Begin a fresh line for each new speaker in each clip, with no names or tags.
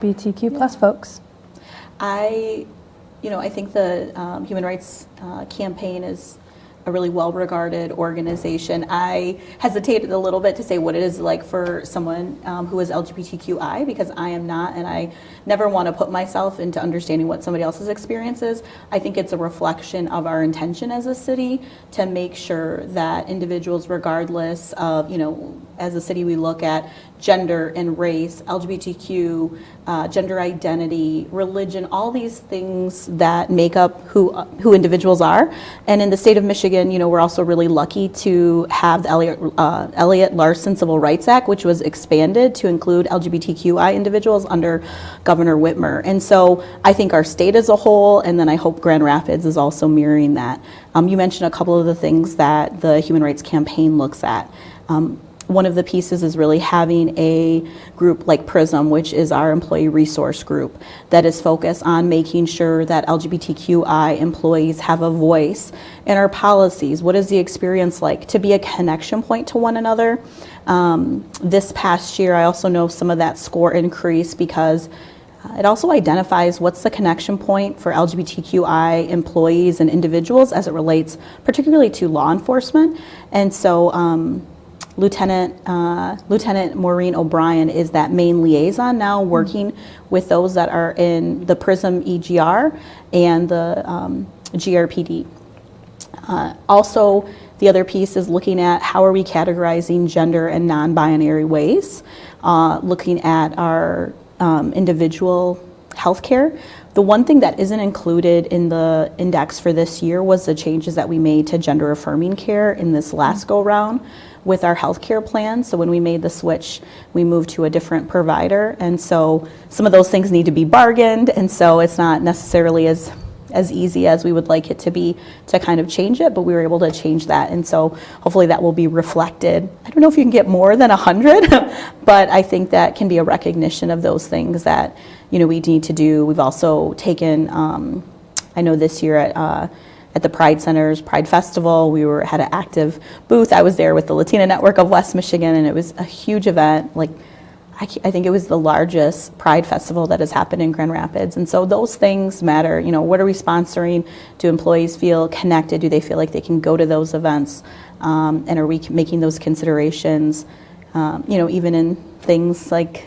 LGBTQ plus folks?
I think the Human Rights Campaign is a really well-regarded organization. I hesitated a little bit to say what it is like for someone who is LGBTQI, because I am not, and I never want to put myself into understanding what somebody else's experience is. I think it's a reflection of our intention as a city to make sure that individuals, regardless of, as a city we look at gender and race, LGBTQ, gender identity, religion, all these things that make up who individuals are. And in the state of Michigan, we're also really lucky to have the Elliott Larson Civil Rights Act, which was expanded to include LGBTQI individuals under Governor Whitmer. And so I think our state as a whole, and then I hope Grand Rapids is also mirroring that. You mentioned a couple of the things that the Human Rights Campaign looks at. One of the pieces is really having a group like PRISM, which is our employee resource group, that is focused on making sure that LGBTQI employees have a voice in our policies. What is the experience like to be a connection point to one another? This past year, I also know some of that score increased because it also identifies what's the connection point for LGBTQI employees and individuals as it relates particularly to law enforcement. And so Lieutenant Maureen O'Brien is that main liaison now, working with those that are in the PRISM EGR and the GRPD. Also, the other piece is looking at how are we categorizing gender and non-binary ways, looking at our individual healthcare. The one thing that isn't included in the index for this year was the changes that we made to gender affirming care in this last go round with our healthcare plan. So when we made the switch, we moved to a different provider. And so some of those things need to be bargained. And so it's not necessarily as easy as we would like it to be to kind of change it, but we were able to change that. And so hopefully that will be reflected. I don't know if you can get more than 100, but I think that can be a recognition of those things that, we need to do. We've also taken, I know this year at the Pride Center's Pride Festival, we had an active booth. I was there with the Latina Network of West Michigan, and it was a huge event. I think it was the largest Pride Festival that has happened in Grand Rapids. And so those things matter. What are we sponsoring? Do employees feel connected? Do they feel like they can go to those events? And are we making those considerations, even in things like,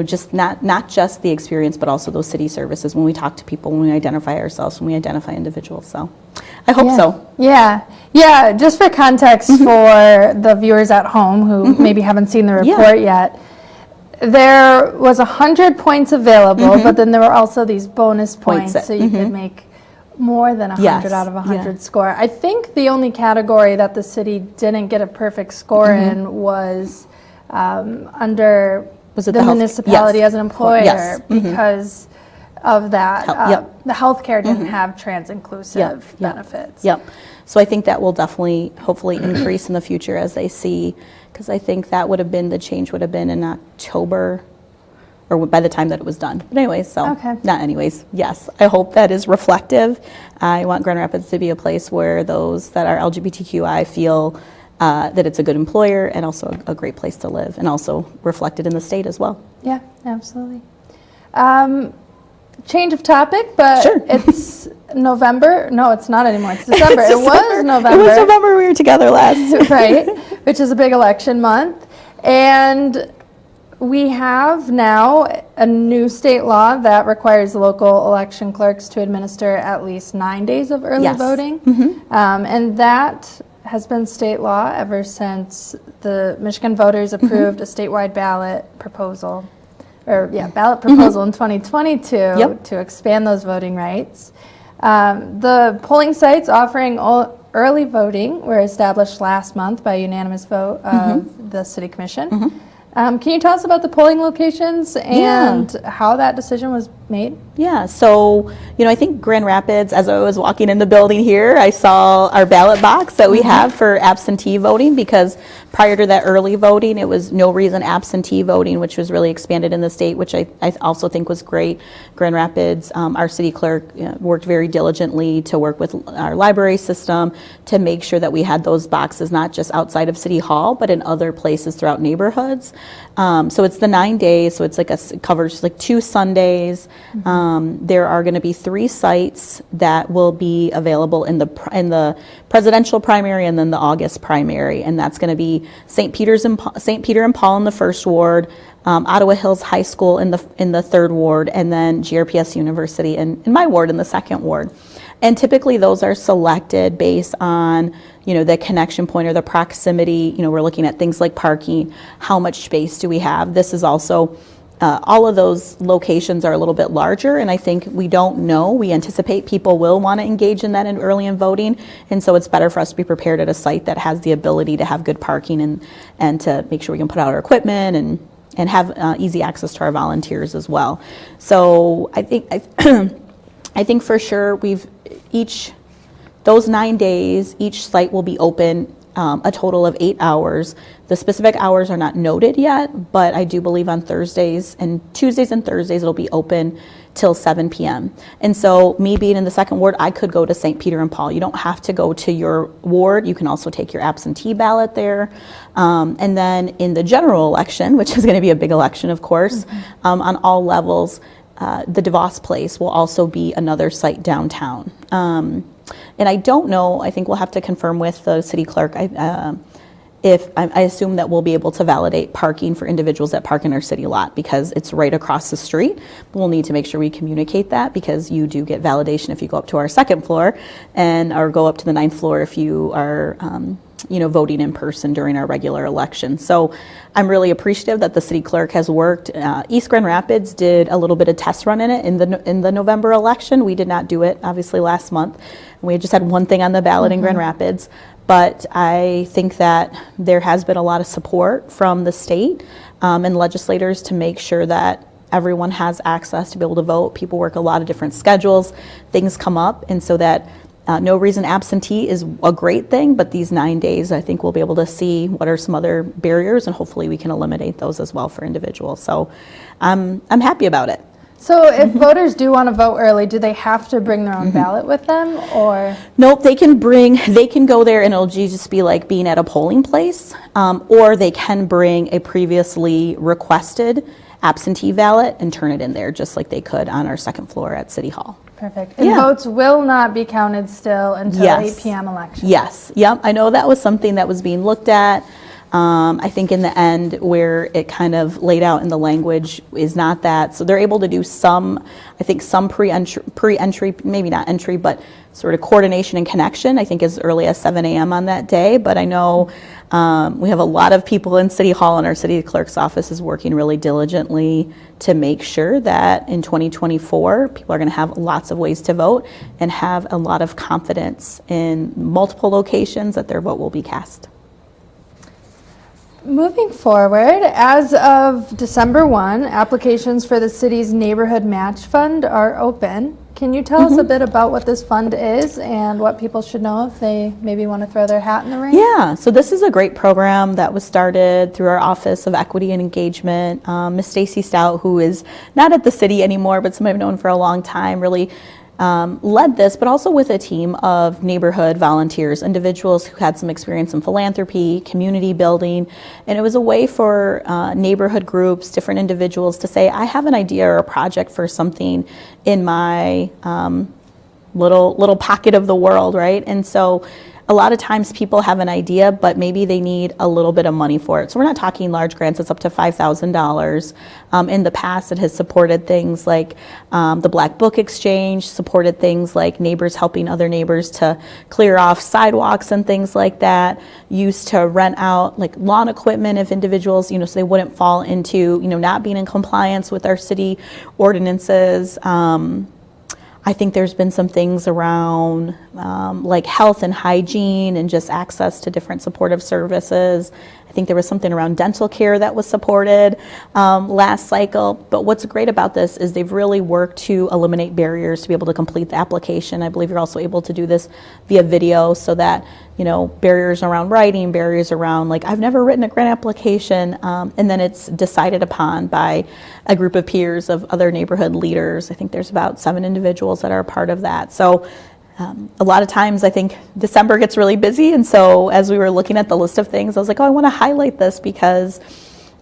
just not just the experience, but also those city services when we talk to people, when we identify ourselves, when we identify individuals. So I hope so.
Yeah. Just for context for the viewers at home who maybe haven't seen the report yet, there was 100 points available, but then there were also these bonus points so you could make more than 100 out of 100 score. I think the only category that the city didn't get a perfect score in was under the municipality as an employer because of that. The healthcare didn't have trans-inclusive benefits.
So I think that will definitely, hopefully, increase in the future as they see, because I think that would have been, the change would have been in October, or by the time that it was done. But anyways, yes, I hope that is reflective. I want Grand Rapids to be a place where those that are LGBTQI feel that it's a good employer and also a great place to live, and also reflected in the state as well.
Yeah, absolutely. Change of topic, but it's November. No, it's not anymore. It's December. It was November.
It was November. We were together last.
Right, which is a big election month. And we have now a new state law that requires local election clerks to administer at least 9 days of early voting. And that has been state law ever since the Michigan voters approved a statewide ballot proposal in 2022 to expand those voting rights. The polling sites offering early voting were established last month by a unanimous vote of the City Commission. Can you tell us about the polling locations and how that decision was made?
Yeah, so, I think Grand Rapids, as I was walking in the building here, I saw our ballot box that we have for absentee voting, because prior to that early voting, it was no reason absentee voting, which was really expanded in the state, which I also think was great. Grand Rapids, our city clerk worked very diligently to work with our library system to make sure that we had those boxes not just outside of City Hall, but in other places throughout neighborhoods. So it's the 9 days. So it's like it covers like 2 Sundays. There are going to be 3 sites that will be available in the presidential primary and then the August primary, and that's going to be St. Peter and Paul in the 1st ward, Ottawa Hills High School in the 3rd ward, and then GRPS University in my ward in the 2nd ward. And typically those are selected based on, the connection point or the proximity. We're looking at things like parking, how much space do we have. This is also, all of those locations are a little bit larger, and I think we anticipate people will want to engage in that early in voting, and so it's better for us to be prepared at a site that has the ability to have good parking and to make sure we can put out our equipment and have easy access to our volunteers as well. So I think for sure those 9 days, each site will be open a total of 8 hours. The specific hours are not noted yet, but I do believe on Tuesdays and Thursdays it'll be open till 7 p.m. And so me being in the 2nd ward, I could go to St. Peter and Paul. You don't have to go to your ward. You can also take your absentee ballot there. And then in the general election, which is going to be a big election, of course, on all levels, the DeVos Place will also be another site downtown. And I don't know, I think we'll have to confirm with the city clerk if I assume that we'll be able to validate parking for individuals that park in our city lot because it's right across the street. We'll need to make sure we communicate that because you do get validation if you go up to our 2nd floor or go up to the 9th floor if you are voting in person during our regular election. So I'm really appreciative that the city clerk has worked. East Grand Rapids did a little bit of test run in it in the November election. We did not do it, obviously, last month. We just had one thing on the ballot in Grand Rapids. But I think that there has been a lot of support from the state and legislators to make sure that everyone has access to be able to vote. People work a lot of different schedules, things come up, and so that no reason absentee is a great thing, but these 9 days, I think we'll be able to see what are some other barriers, and hopefully we can eliminate those as well for individuals. So I'm happy about it.
So if voters do want to vote early, do they have to bring their own ballot with them, or?
Nope, they can go there and it'll just be like being at a polling place, or they can bring a previously requested absentee ballot and turn it in there just like they could on our 2nd floor at City Hall.
Perfect. And votes will not be counted still until 8 p.m. election.
Yes. Yep. I know that was something that was being looked at. I think in the end where it kind of laid out in the language is not that. So they're able to do some pre-entry, maybe not entry, but sort of coordination and connection, I think as early as 7 a.m. on that day. But I know we have a lot of people in City Hall, and our city clerk's office is working really diligently to make sure that in 2024, people are going to have lots of ways to vote and have a lot of confidence in multiple locations that their vote will be cast.
Moving forward, as of December 1, applications for the city's Neighborhood Match Fund are open. Can you tell us a bit about what this fund is and what people should know if they maybe want to throw their hat in the ring?
Yeah, so this is a great program that was started through our Office of Equity and Engagement. Ms. Stacy Stout, who is not at the city anymore, but somebody I've known for a long time, really led this, but also with a team of neighborhood volunteers, individuals who had some experience in philanthropy, community building, and it was a way for neighborhood groups, different individuals to say, I have an idea or a project for something in my little pocket of the world, right? And so a lot of times people have an idea, but maybe they need a little bit of money for it. So we're not talking large grants, it's up to $5,000. In the past, it has supported things like the Black Book Exchange, supported things like neighbors helping other neighbors to clear off sidewalks and things like that, used to rent out like lawn equipment if individuals, so they wouldn't fall into, not being in compliance with our city ordinances. I think there's been some things around like health and hygiene and just access to different supportive services. I think there was something around dental care that was supported last cycle. But what's great about this is they've really worked to eliminate barriers to be able to complete the application. I believe you're also able to do this via video so that, barriers around writing, barriers around like, I've never written a grant application, and then it's decided upon by a group of peers of other neighborhood leaders. I think there's about 7 individuals that are a part of that. So a lot of times I think December gets really busy, and so as we were looking at the list of things, I was like, I want to highlight this because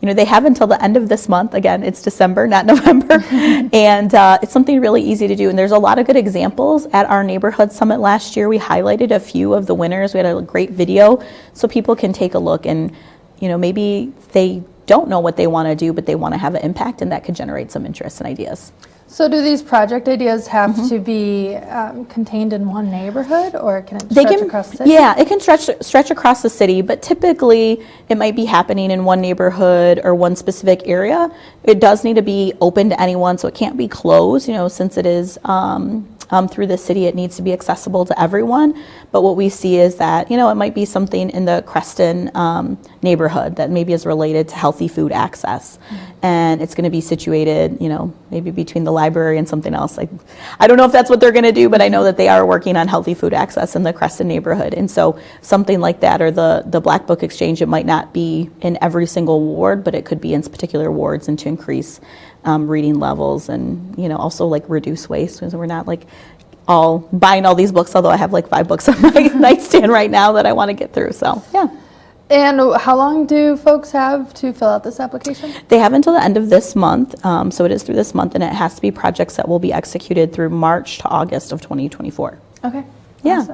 they have until the end of this month. Again, it's December, not November. And it's something really easy to do. And there's a lot of good examples. At our neighborhood summit last year, we highlighted a few of the winners. We had a great video so people can take a look, and maybe they don't know what they want to do, but they want to have an impact, and that could generate some interest and ideas.
So do these project ideas have to be contained in one neighborhood, or can it stretch across the city?
Yeah, it can stretch across the city, but typically it might be happening in one neighborhood or one specific area. It does need to be open to anyone, so it can't be closed, since it is through the city, it needs to be accessible to everyone. But what we see is that, it might be something in the Creston neighborhood that maybe is related to healthy food access. And it's going to be situated, maybe between the library and something else. I don't know if that's what they're going to do, but I know that they are working on healthy food access in the Creston neighborhood. And so something like that, or the Black Book Exchange, it might not be in every single ward, but it could be in particular wards, and to increase reading levels, and also reduce waste, because we're not all buying all these books, although I have 5 books on my nightstand right now that I want to get through. So yeah.
And how long do folks have to fill out this application?
They have until the end of this month, so it is through this month, and it has to be projects that will be executed through March to August of 2024.
Okay.
Yeah.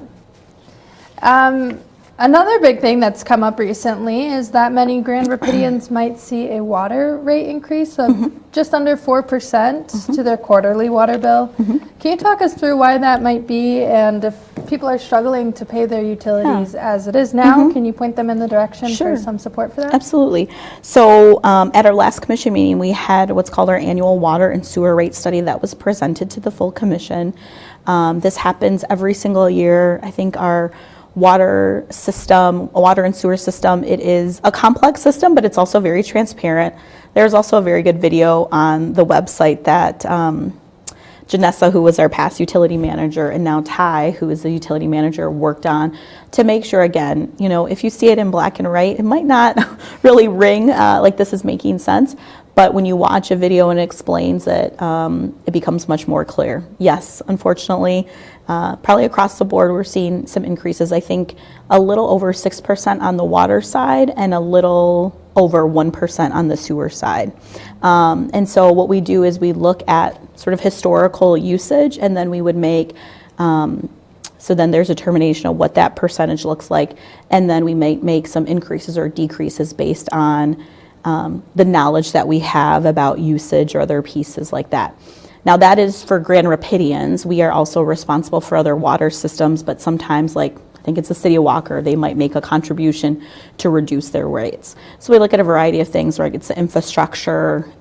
Awesome. Another big thing that's come up recently is that many Grand Rapidians might see a water rate increase of just under 4% to their quarterly water bill. Can you talk us through why that might be, and if people are struggling to pay their utilities as it is now, can you point them in the direction for some support for that?
Absolutely. So at our last commission meeting, we had what's called our annual water and sewer rate study that was presented to the full commission. This happens every single year. I think our water and sewer system, it is a complex system, but it's also very transparent. There's also a very good video on the website that Janessa, who was our past utility manager, and now Ty, who is the utility manager, worked on to make sure, again, if you see it in black and white, it might not really ring like this is making sense. But when you watch a video and it explains it, it becomes much more clear. Yes, unfortunately, probably across the board, we're seeing some increases. I think a little over 6% on the water side and a little over 1% on the sewer side. And so what we do is we look at sort of historical usage, and then we would make, so then there's a determination of what that percentage looks like, and then we make some increases or decreases based on the knowledge that we have about usage or other pieces like that. Now that is for Grand Rapidians. We are also responsible for other water systems, but sometimes, I think it's the city of Walker, they might make a contribution to reduce their rates. So we look at a variety of things, right? It's the infrastructure,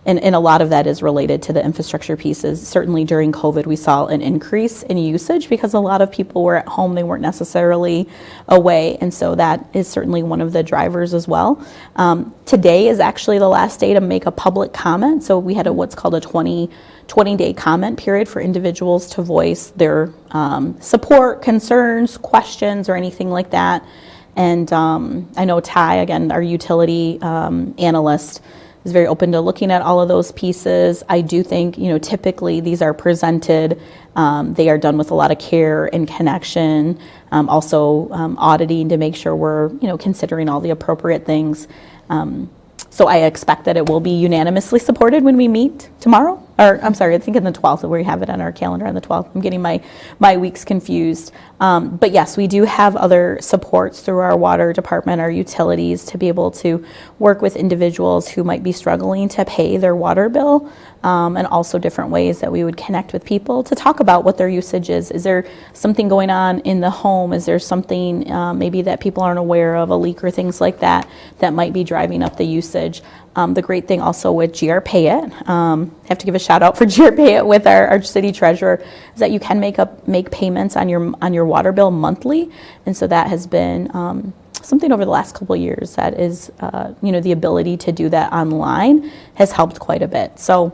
and a lot of that is related to the infrastructure pieces. Certainly during COVID, we saw an increase in usage because a lot of people were at home, they weren't necessarily away, and so that is certainly one of the drivers as well. Today is actually the last day to make a public comment, so we had what's called a 20-day comment period for individuals to voice their support, concerns, questions, or anything like that. And I know Ty, again, our utility analyst, is very open to looking at all of those pieces. I do think, typically these are presented, they are done with a lot of care and connection, also auditing to make sure we're, considering all the appropriate things. So I expect that it will be unanimously supported when we meet tomorrow. Or I'm sorry, I think on the 12th, we have it on our calendar on the 12th. I'm getting my weeks confused. But yes, we do have other supports through our water department, our utilities, to be able to work with individuals who might be struggling to pay their water bill, and also different ways that we would connect with people to talk about what their usage is. Is there something going on in the home? Is there something maybe that people aren't aware of, a leak or things like that, that might be driving up the usage? The great thing also with GR Pay It, have to give a shout out for GR Pay It with our city treasurer, is that you can make payments on your water bill monthly, and so that has been something over the last couple of years that is, the ability to do that online has helped quite a bit. So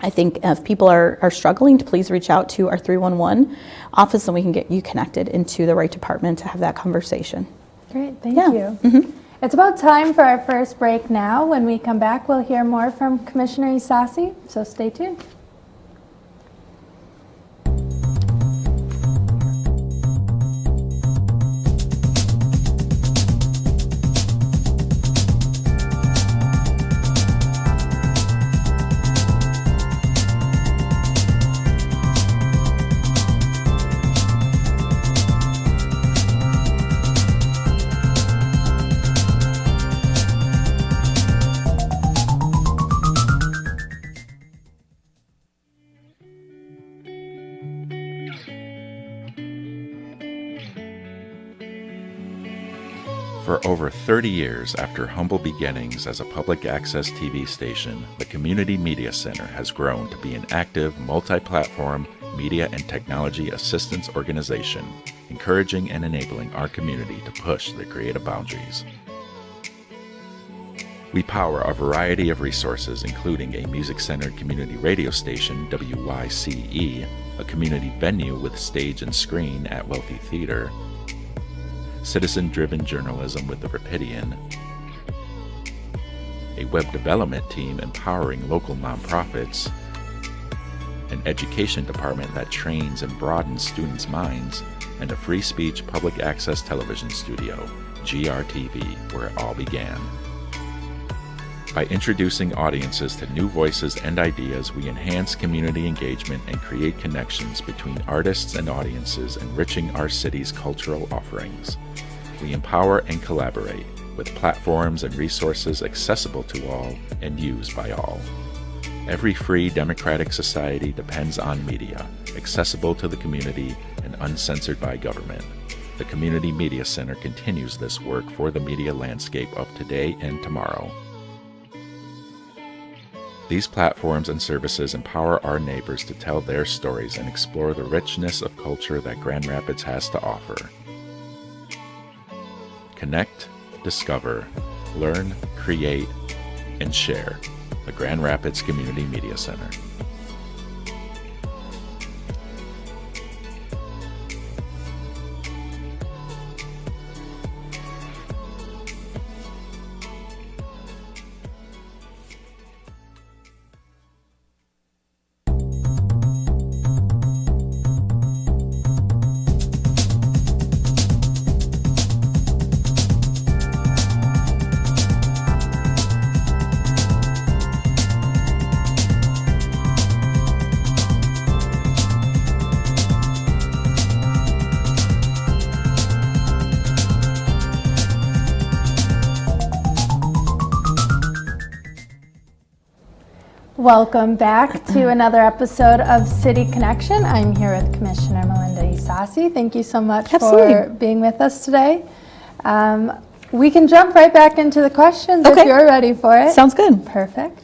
I think if people are struggling, to please reach out to our 311 office, and we can get you connected into the right department to have that conversation.
Great, thank you. Mm-hmm. It's about time for our first break now. When we come back, we'll hear more from Commissioner Ysasi, so stay tuned.
For over 30 years after humble beginnings as a public access TV station, the Community Media Center has grown to be an active, multi-platform media and technology assistance organization, encouraging and enabling our community to push the creative boundaries. We power a variety of resources, including a music-centered community radio station, WYCE, a community venue with stage and screen at Wealthy Theater, citizen-driven journalism with the Rapidian, a web development team empowering local nonprofits, an education department that trains and broadens students' minds, and a free speech public access television studio, GRTV, where it all began. By introducing audiences to new voices and ideas, we enhance community engagement and create connections between artists and audiences, enriching our city's cultural offerings. We empower and collaborate with platforms and resources accessible to all and used by all. Every free democratic society depends on media, accessible to the community and uncensored by government. The Community Media Center continues this work for the media landscape of today and tomorrow. These platforms and services empower our neighbors to tell their stories and explore the richness of culture that Grand Rapids has to offer. Connect, discover, learn, create, and share. The Grand Rapids Community Media Center.
Welcome back to another episode of City Connection. I'm here with Commissioner Milinda Ysasi. Thank you so much for being with us today. We can jump right back into the questions if you're ready for it.
Sounds good.
Perfect.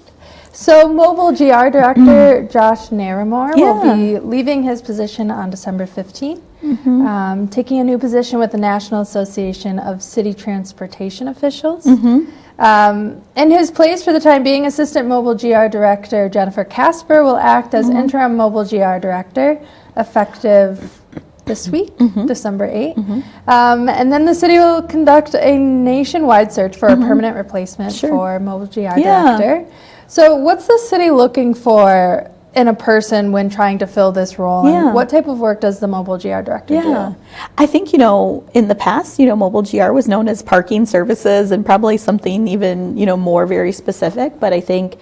So Mobile GR Director Josh Naramore will be leaving his position on December 15th, taking a new position with the National Association of City Transportation Officials. In his place for the time being, Assistant Mobile GR Director Jennifer Casper will act as Interim Mobile GR Director effective this week, December 8th. And then the city will conduct a nationwide search for a permanent replacement for Mobile GR Director. So what's the city looking for in a person when trying to fill this role? And what type of work does the Mobile GR Director do?
I think, in the past, Mobile GR was known as parking services and probably something even, more very specific. But I think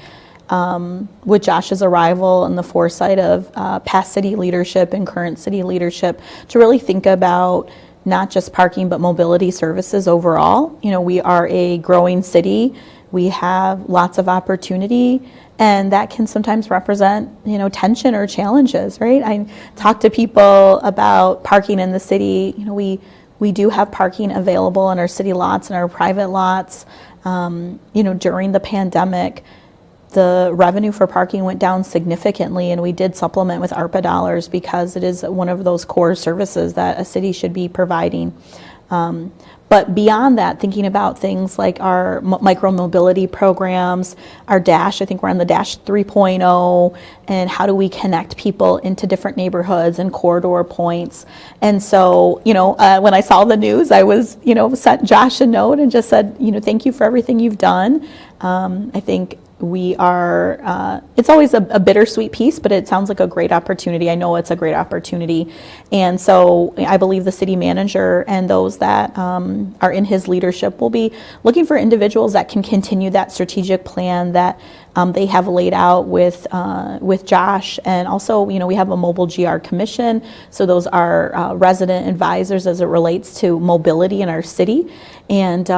with Josh's arrival and the foresight of past city leadership and current city leadership to really think about not just parking, but mobility services overall. We are a growing city. We have lots of opportunity, and that can sometimes represent, tension or challenges, right? I talk to people about parking in the city. We do have parking available in our city lots and our private lots. During the pandemic, the revenue for parking went down significantly, and we did supplement with ARPA dollars because it is one of those core services that a city should be providing. But beyond that, thinking about things like our micro-mobility programs, our Dash, I think we're on the Dash 3.0, and how do we connect people into different neighborhoods and corridor points. And so, when I saw the news, I was, sent Josh a note and just said, thank you for everything you've done. I think we are, it's always a bittersweet piece, but it sounds like a great opportunity. I know it's a great opportunity. And so I believe the city manager and those that are in his leadership will be looking for individuals that can continue that strategic plan that they have laid out with Josh. And also, we have a Mobile GR Commission. So those are resident advisors as it relates to mobility in our city. And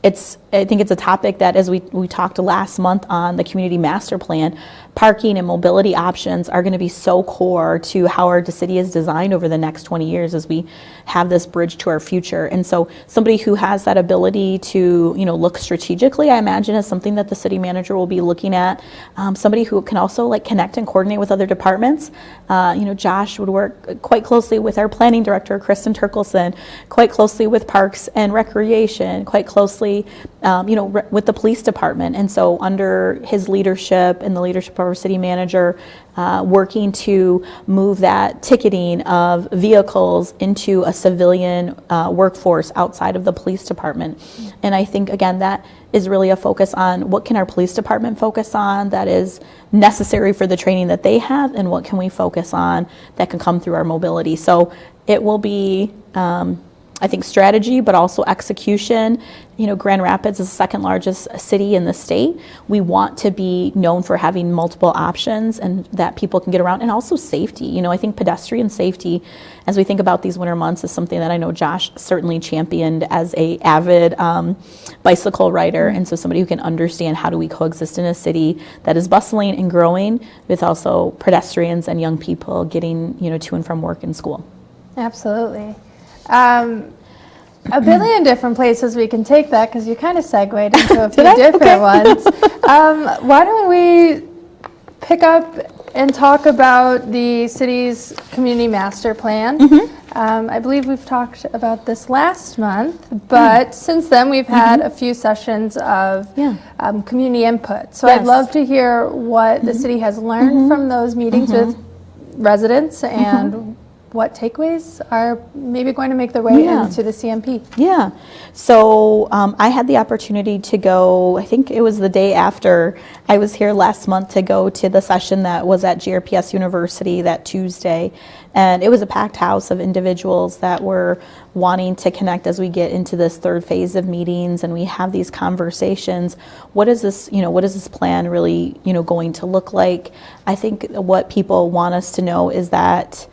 I think it's a topic that, as we talked last month on the community master plan, parking and mobility options are going to be so core to how our city is designed over the next 20 years as we have this bridge to our future. And so somebody who has that ability to, look strategically, I imagine is something that the city manager will be looking at. Somebody who can also like connect and coordinate with other departments. Josh would work quite closely with our planning director, Kristen Turkelson, quite closely with Parks and Recreation, quite closely, with the police department. And so under his leadership and the leadership of our city manager, working to move that ticketing of vehicles into a civilian workforce outside of the police department. And I think, again, that is really a focus on what can our police department focus on that is necessary for the training that they have, and what can we focus on that can come through our mobility. So it will be, I think, strategy, but also execution. Grand Rapids is the second largest city in the state. We want to be known for having multiple options and that people can get around, and also safety. I think pedestrian safety, as we think about these winter months, is something that I know Josh certainly championed as a avid bicycle rider, and so somebody who can understand how do we coexist in a city that is bustling and growing with also pedestrians and young people getting to and from work and school.
Absolutely. A billion different places we can take that, because you kind of segued into a few different ones. Why don't we pick up and talk about the city's community master plan? I believe we've talked about this last month, but since then we've had a few sessions of community input. So I'd love to hear what the city has learned from those meetings with residents, and what takeaways are maybe going to make their way into the CMP.
Yeah. So I had the opportunity to go, I think it was the day after I was here last month, to go to the session that was at GRPS University that Tuesday. And it was a packed house of individuals that were wanting to connect as we get into this third phase of meetings and we have these conversations. What is this, what is this plan really, going to look like? I think what people want us to know is that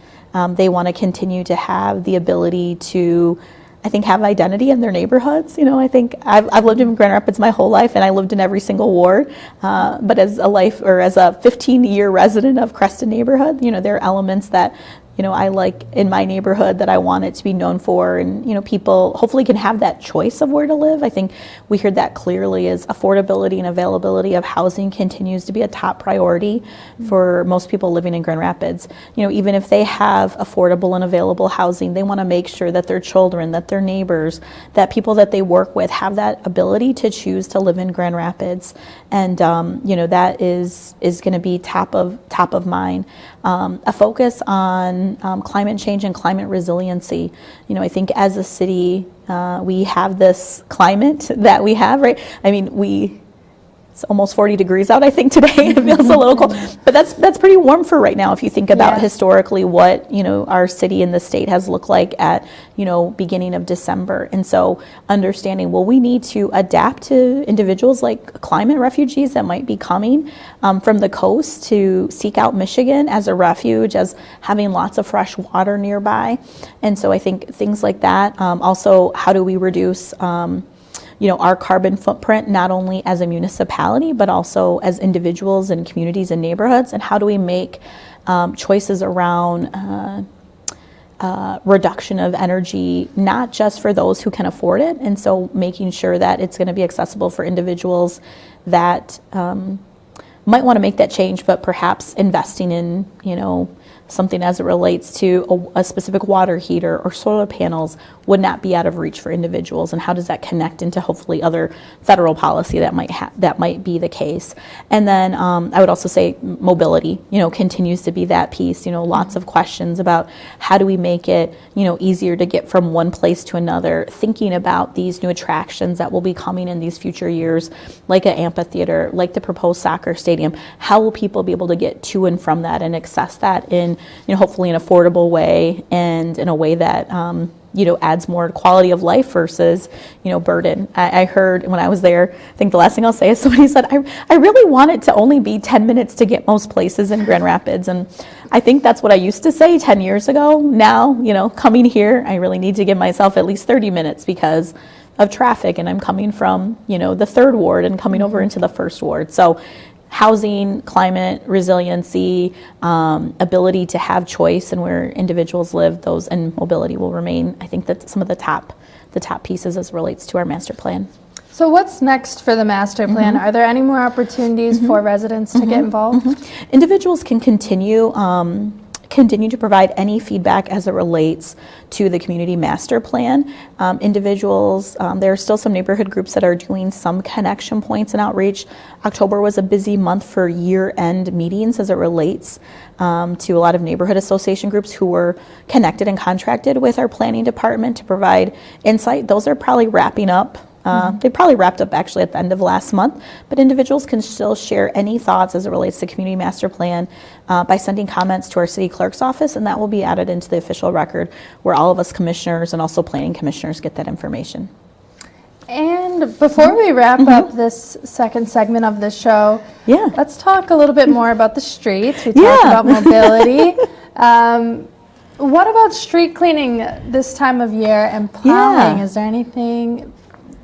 they want to continue to have the ability to, I think, have identity in their neighborhoods. I think I've lived in Grand Rapids my whole life, and I lived in every single ward. But as a 15-year resident of Creston neighborhood, there are elements that I like in my neighborhood that I want it to be known for, and people hopefully can have that choice of where to live. I think we heard that clearly as affordability and availability of housing continues to be a top priority for most people living in Grand Rapids. Even if they have affordable and available housing, they want to make sure that their children, that their neighbors, that people that they work with have that ability to choose to live in Grand Rapids. And that is going to be top of mind. A focus on climate change and climate resiliency. I think as a city, we have this climate that we have, right? I mean, it's almost 40 degrees out, I think, today. It feels a little cold, but that's pretty warm for right now if you think about historically what, our city and the state has looked like at, beginning of December. And so understanding, we need to adapt to individuals like climate refugees that might be coming from the coast to seek out Michigan as a refuge, as having lots of fresh water nearby. And so I think things like that. Also, how do we reduce our carbon footprint, not only as a municipality, but also as individuals and communities and neighborhoods? And how do we make choices around reduction of energy, not just for those who can afford it? And so making sure that it's going to be accessible for individuals that might want to make that change, but perhaps investing in, something as it relates to a specific water heater or solar panels would not be out of reach for individuals, and how does that connect into hopefully other federal policy that might be the case. And then I would also say mobility, continues to be that piece. Lots of questions about how do we make it, easier to get from one place to another, thinking about these new attractions that will be coming in these future years, like an amphitheater, like the proposed soccer stadium. How will people be able to get to and from that and access that in, hopefully an affordable way, and in a way that adds more quality of life versus, burden. I heard when I was there, I think the last thing I'll say is somebody said, I really want it to only be 10 minutes to get most places in Grand Rapids. And I think that's what I used to say 10 years ago. Now, coming here, I really need to give myself at least 30 minutes, because traffic, and I'm coming from, the third ward and coming over into the first ward. So housing, climate, resiliency, ability to have choice and where individuals live, those and mobility will remain. I think that's some of the top pieces as relates to our master plan.
So what's next for the master plan? Are there any more opportunities for residents to get involved?
Individuals can continue to provide any feedback as it relates to the community master plan. Individuals, there are still some neighborhood groups that are doing some connection points and outreach. October was a busy month for year-end meetings as it relates to a lot of neighborhood association groups who were connected and contracted with our planning department to provide insight. Those are probably wrapping up. They probably wrapped up actually at the end of last month, but individuals can still share any thoughts as it relates to community master plan by sending comments to our city clerk's office, and that will be added into the official record where all of us commissioners and also planning commissioners get that information.
And before we wrap up this second segment of the show,
Yeah.
let's talk a little bit more about the streets. We talked about mobility. What about street cleaning this time of year and plowing?
Yeah.
Is there anything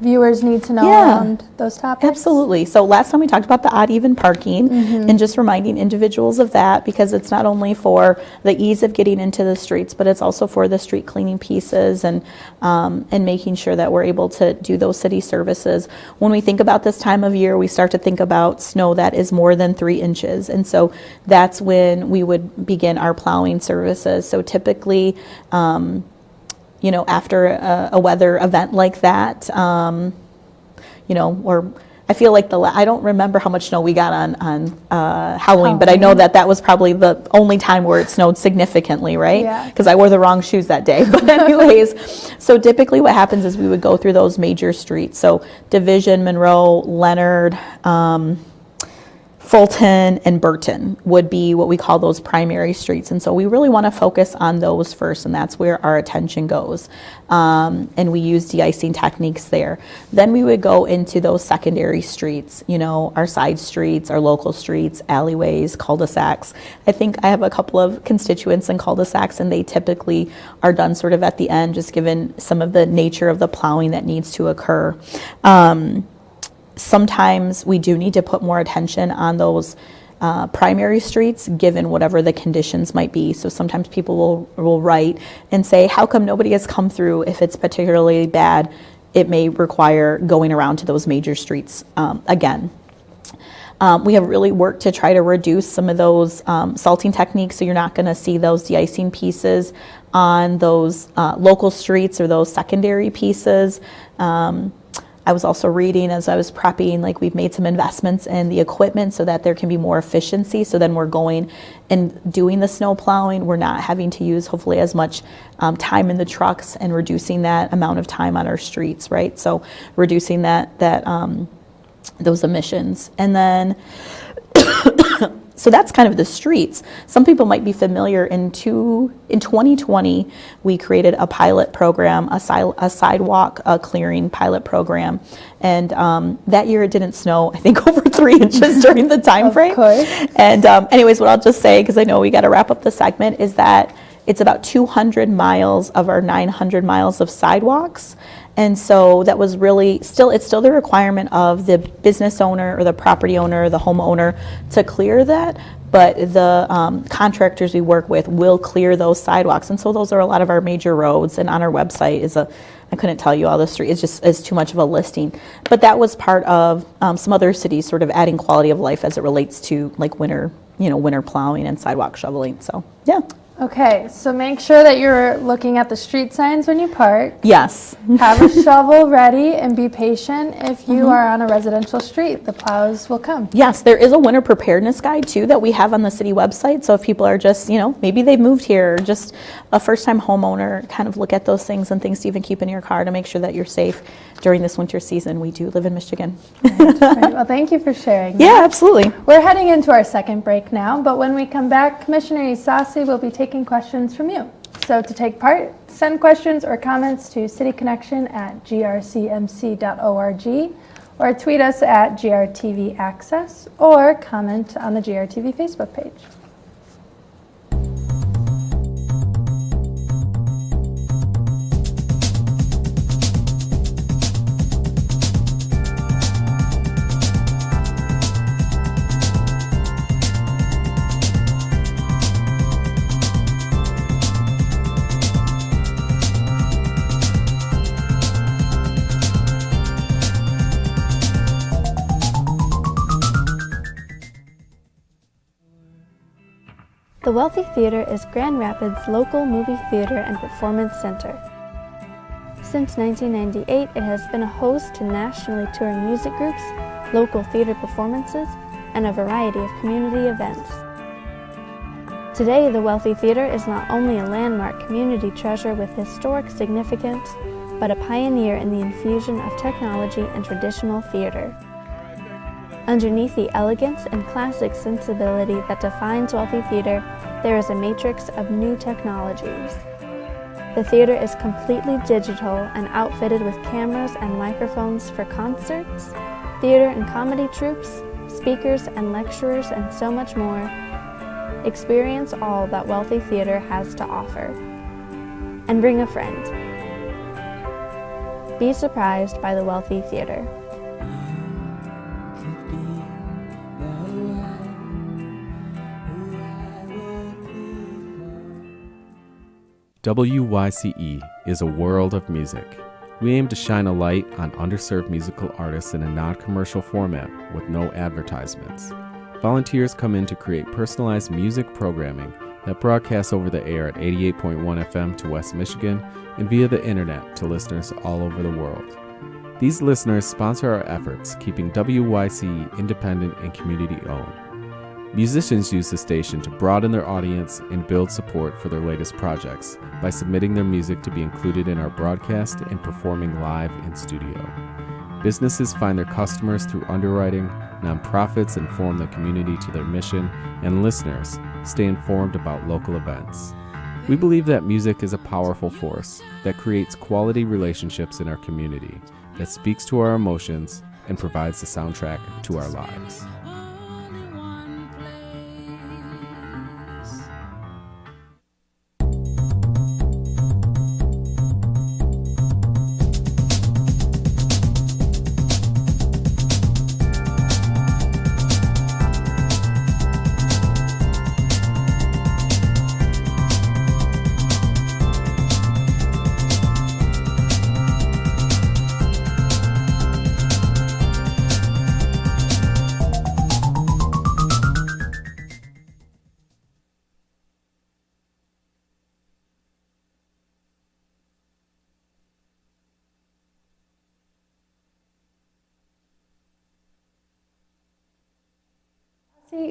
viewers need to know
Yeah.
around those topics?
Absolutely. So last time we talked about the odd even parking and just reminding individuals of that, because it's not only for the ease of getting into the streets, but it's also for the street cleaning pieces and making sure that we're able to do those city services. When we think about this time of year, we start to think about snow that is more than 3 inches. And so that's when we would begin our plowing services. So typically, after a weather event like that, or I feel like I don't remember how much snow we got on Halloween, but I know that was probably the only time where it snowed significantly, right?
Yeah.
Because I wore the wrong shoes that day. But anyways, so typically what happens is we would go through those major streets. So Division, Monroe, Leonard, Fulton and Burton would be what we call those primary streets. And so we really want to focus on those first, and that's where our attention goes. And we use de-icing techniques there. Then we would go into those secondary streets, our side streets, our local streets, alleyways, cul-de-sacs. I think I have a couple of constituents in cul-de-sacs, and they typically are done sort of at the end, just given some of the nature of the plowing that needs to occur. Sometimes we do need to put more attention on those primary streets, given whatever the conditions might be. So sometimes people will write and say, how come nobody has come through? If it's particularly bad, it may require going around to those major streets again. We have really worked to try to reduce some of those salting techniques, so you're not going to see those de-icing pieces on those local streets or those secondary pieces. I was also reading as I was prepping, like we've made some investments in the equipment so that there can be more efficiency. So then we're going and doing the snow plowing. We're not having to use hopefully as much time in the trucks and reducing that amount of time on our streets, right? So reducing those emissions. And then so that's kind of the streets. Some people might be familiar, in 2020, we created a pilot program, a sidewalk clearing pilot program. And that year it didn't snow, I think, over 3 inches during the time frame.
Of course.
And anyways, what I'll just say, because I know we got to wrap up the segment, is that it's about 200 miles of our 900 miles of sidewalks. And so that was really it's still the requirement of the business owner or the property owner, the homeowner to clear that, but the contractors we work with will clear those sidewalks. And so those are a lot of our major roads, and on our website I couldn't tell you all the streets, it's too much of a listing. But that was part of some other cities sort of adding quality of life as it relates to like winter plowing and sidewalk shoveling. So, yeah.
Okay, so make sure that you're looking at the street signs when you park.
Yes.
Have a shovel ready and be patient. If you are on a residential street, the plows will come.
Yes, there is a winter preparedness guide too that we have on the city website. So if people are just, maybe they've moved here, or just a first-time homeowner, kind of look at those things and things to even keep in your car to make sure that you're safe during this winter season. We do live in Michigan.
Right. Well, thank you for sharing.
Yeah, absolutely.
We're heading into our second break now, but when we come back, Commissioner Ysasi will be taking questions from you. So to take part, send questions or comments to cityconnection@grcmc.org, or tweet us at GRTV Access, or comment on the GRTV Facebook page.
The Wealthy Theater is Grand Rapids' local movie theater and performance center. Since 1998, it has been a host to nationally touring music groups, local theater performances, and a variety of community events. Today, the Wealthy Theater is not only a landmark community treasure with historic significance, but a pioneer in the infusion of technology and traditional theater. Underneath the elegance and classic sensibility that defines Wealthy Theater, there is a matrix of new technologies. The theater is completely digital and outfitted with cameras and microphones for concerts, theater and comedy troupes, speakers and lecturers, and so much more. Experience all that Wealthy Theater has to offer. And bring a friend. Be surprised by the Wealthy Theater.
WYCE is a world of music. We aim to shine a light on underserved musical artists in a non-commercial format with no advertisements. Volunteers come in to create personalized music programming that broadcasts over the air at 88.1 FM to West Michigan and via the internet to listeners all over the world. These listeners sponsor our efforts, keeping WYCE independent and community-owned. Musicians use the station to broaden their audience and build support for their latest projects by submitting their music to be included in our broadcast and performing live in studio. Businesses find their customers through underwriting, nonprofits inform the community to their mission, and listeners stay informed about local events. We believe that music is a powerful force that creates quality relationships in our community, that speaks to our emotions, and provides the soundtrack to our lives.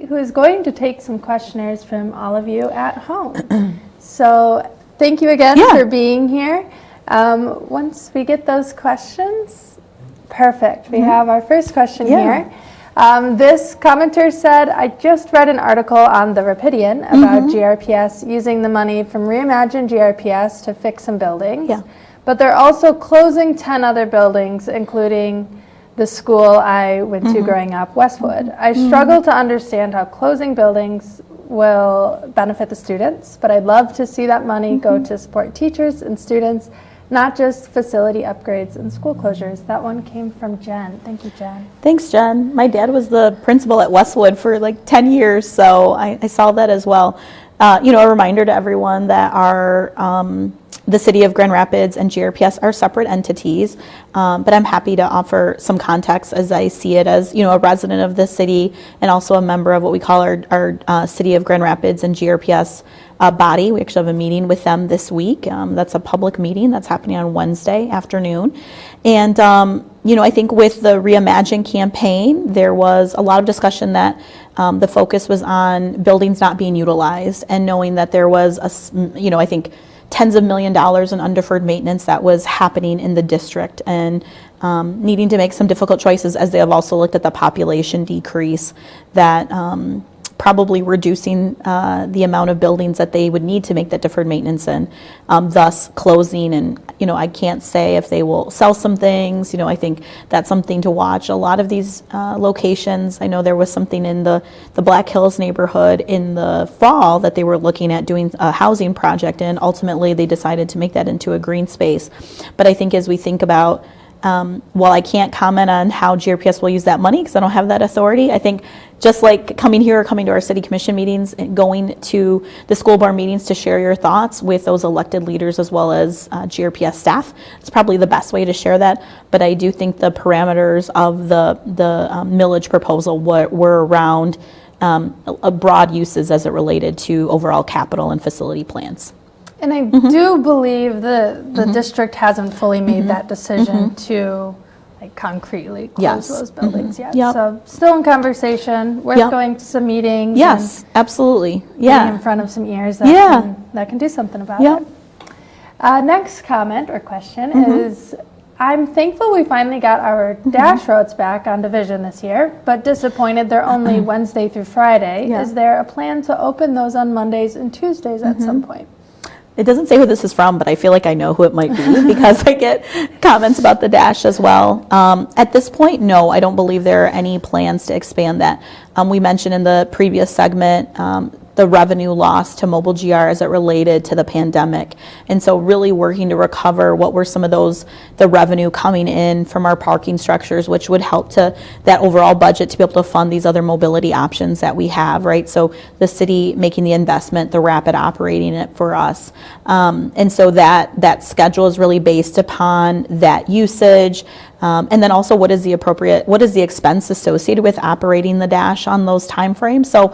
Who is going to take some questionnaires from all of you at home. So thank you again for being here. Once we get those questions, perfect. We have our first question here. This commenter said, I just read an article on the Rapidian about GRPS using the money from Reimagine GRPS to fix some buildings. But they're also closing 10 other buildings, including the school I went to growing up, Westwood. I struggle to understand how closing buildings will benefit the students, but I'd love to see that money go to support teachers and students, not just facility upgrades and school closures. That one came from Jen. Thank you, Jen.
Thanks, Jen. My dad was the principal at Westwood for like 10 years, so I saw that as well. A reminder to everyone that the City of Grand Rapids and GRPS are separate entities, but I'm happy to offer some context as I see it as, a resident of the city and also a member of what we call our City of Grand Rapids and GRPS body. We actually have a meeting with them this week. That's a public meeting that's happening on Wednesday afternoon. And, I think with the Reimagine campaign, there was a lot of discussion that the focus was on buildings not being utilized and knowing that there was, I think, tens of $millions in undeferred maintenance that was happening in the district and needing to make some difficult choices as they have also looked at the population decrease that probably reducing the amount of buildings that they would need to make that deferred maintenance and thus closing. And, I can't say if they will sell some things. I think that's something to watch. A lot of these locations, I know there was something in the Black Hills neighborhood in the fall that they were looking at doing a housing project, and ultimately they decided to make that into a green space. But I think as we think about while I can't comment on how GRPS will use that money because I don't have that authority, I think just like coming here or coming to our city commission meetings and going to the school board meetings to share your thoughts with those elected leaders as well as GRPS staff, it's probably the best way to share that. But I do think the parameters of the millage proposal were around broad uses as it related to overall capital and facility plans.
And I do believe the district hasn't fully made that decision to like concretely close
Yes.
those buildings yet.
Yep.
So still in conversation, worth
Yep.
going to some meetings.
Yes, absolutely.
And being in
Yeah.
front of some ears that can do something about
Yep.
it. Next comment or question is, I'm thankful we finally got our dash roads back on Division this year, but disappointed they're only Wednesday through Friday.
Yeah.
Is there a plan to open those on Mondays and Tuesdays at some point?
It doesn't say who this is from, but I feel like I know who it might be because I get comments about the dash as well. At this point, no, I don't believe there are any plans to expand that. We mentioned in the previous segment the revenue loss to Mobile GR as it related to the pandemic. And so really working to recover what were some of the revenue coming in from our parking structures, which would help to that overall budget to be able to fund these other mobility options that we have, right? So the city making the investment, the rapid operating it for us. And so that schedule is really based upon that usage. And then also what is the expense associated with operating the dash on those timeframes? So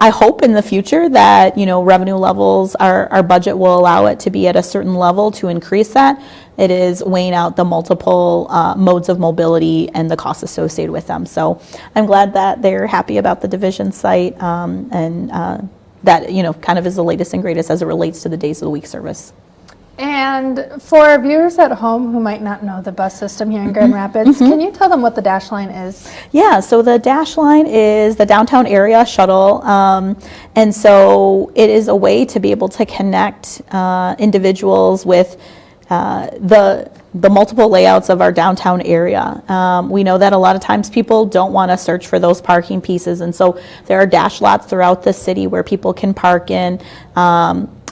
I hope in the future that, revenue levels, our budget will allow it to be at a certain level to increase that. It is weighing out the multiple modes of mobility and the costs associated with them. So I'm glad that they're happy about the Division site and that, kind of is the latest and greatest as it relates to the days of the week service.
And for viewers at home who might not know the bus system here in Grand Rapids, can you tell them what the Dash Line is?
Yeah, so the Dash Line is the downtown area shuttle, and so it is a way to be able to connect individuals with the multiple layouts of our downtown area. We know that a lot of times people don't want to search for those parking pieces, and so there are dash lots throughout the city where people can park in